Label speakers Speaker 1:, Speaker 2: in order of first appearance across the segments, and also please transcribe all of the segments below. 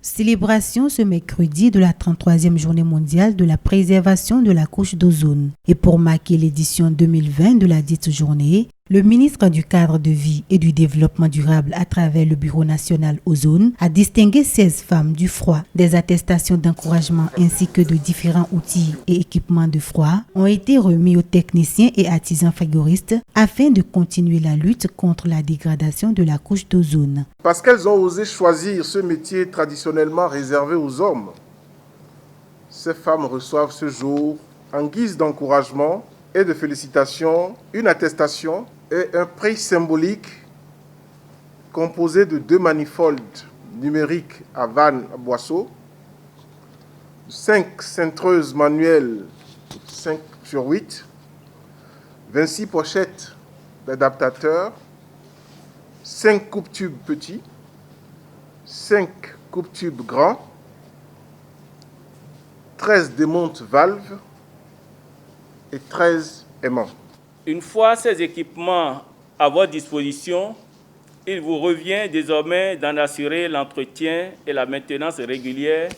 Speaker 1: Célébration ce mercredi de la 33e journée mondiale de la préservation de la couche d'ozone. Et pour marquer l'édition 2020 de la dite journée, le ministre du Cadre de vie et du Développement durable à travers le Bureau national Ozone a distingué 16 femmes du froid. Des attestations d'encouragement ainsi que de différents outils et équipements de froid ont été remis aux techniciens et artisans frigoristes afin de continuer la lutte contre la dégradation de la couche d'ozone.
Speaker 2: Parce qu'elles ont osé choisir ce métier traditionnellement réservé aux hommes, ces femmes reçoivent ce jour, en guise d'encouragement et de félicitations, une attestation et un prix symbolique composé de 2 manifolds numériques à vanne à boisseau, 5 cintreuses manuelles 5/8, 26 pochettes d'adaptateurs, 5 coupe-tubes petits, 5 coupe-tubes grands, 13 démontes valves et 13 aimants.
Speaker 3: Une fois ces équipements à votre disposition, il vous revient désormais d'en assurer l'entretien et la maintenance régulière,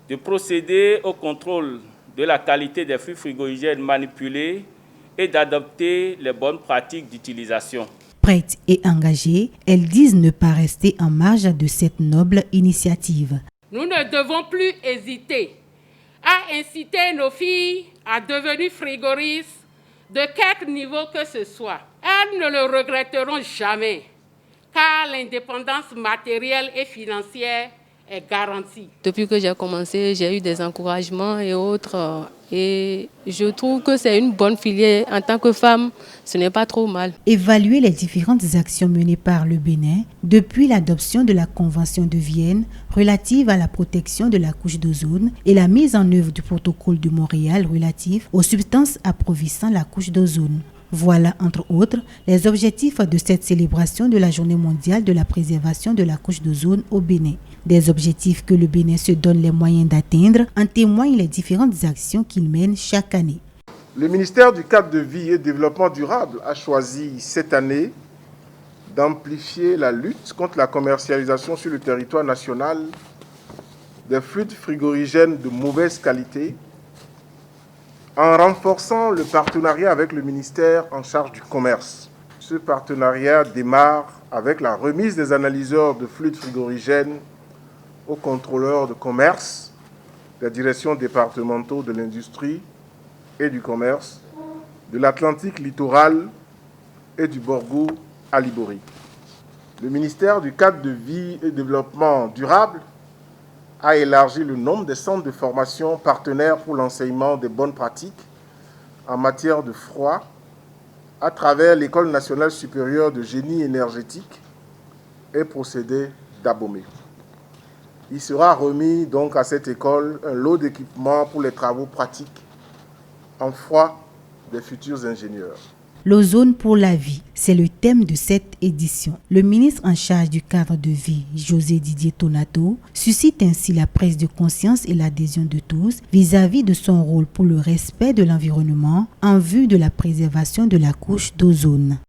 Speaker 3: de procéder au contrôle de la qualité des flux frigorigènes manipulés et d'adopter les bonnes pratiques d'utilisation.
Speaker 1: Prêtes et engagées, elles disent ne pas rester en marge de cette noble initiative.
Speaker 4: Nous ne devons plus hésiter à inciter nos filles à devenir frigoristes de quelque niveau que ce soit. Elles ne le regretteront jamais, car l'indépendance matérielle et financière est garantie.
Speaker 5: Depuis que j'ai commencé, j'ai eu des encouragements et autres. Et je trouve que c'est une bonne filière. En tant que femme, ce n'est pas trop mal.
Speaker 1: Évaluer les différentes actions menées par le Bénin depuis l'adoption de la Convention de Vienne relative à la protection de la couche d'ozone et la mise en œuvre du protocole de Montréal relatif aux substances appauvrissant la couche d'ozone. Voilà, entre autres, les objectifs de cette célébration de la Journée mondiale de la préservation de la couche d'ozone au Bénin. Des objectifs que le Bénin se donne les moyens d'atteindre, en témoignent les différentes actions qu'il mène chaque année.
Speaker 2: Le ministère du Cadre de vie et Développement durable a choisi cette année d'amplifier la lutte contre la commercialisation sur le territoire national des fluides frigorigènes de mauvaise qualité, en renforçant le partenariat avec le ministère en charge du commerce. Ce partenariat démarre avec la remise des analyseurs de fluides frigorigènes aux contrôleurs de commerce, des directions départementaux de l'industrie et du commerce, de l'Atlantique littoral et du Borgou à Libori. Le ministère du Cadre de vie et Développement durable a élargi le nombre des centres de formation partenaires pour l'enseignement des bonnes pratiques en matière de froid à travers l'École nationale supérieure de génie énergétique et procédés d'Abomey. Il sera remis donc à cette école un lot d'équipements pour les travaux pratiques en froid des futurs ingénieurs.
Speaker 1: L'ozone pour la vie, c'est le thème de cette édition. Le ministre en charge du cadre de vie, José Didier Tonato, suscite ainsi la prise de conscience et l'adhésion de tous vis-à-vis de son rôle pour le respect de l'environnement en vue de la préservation de la couche d'ozone.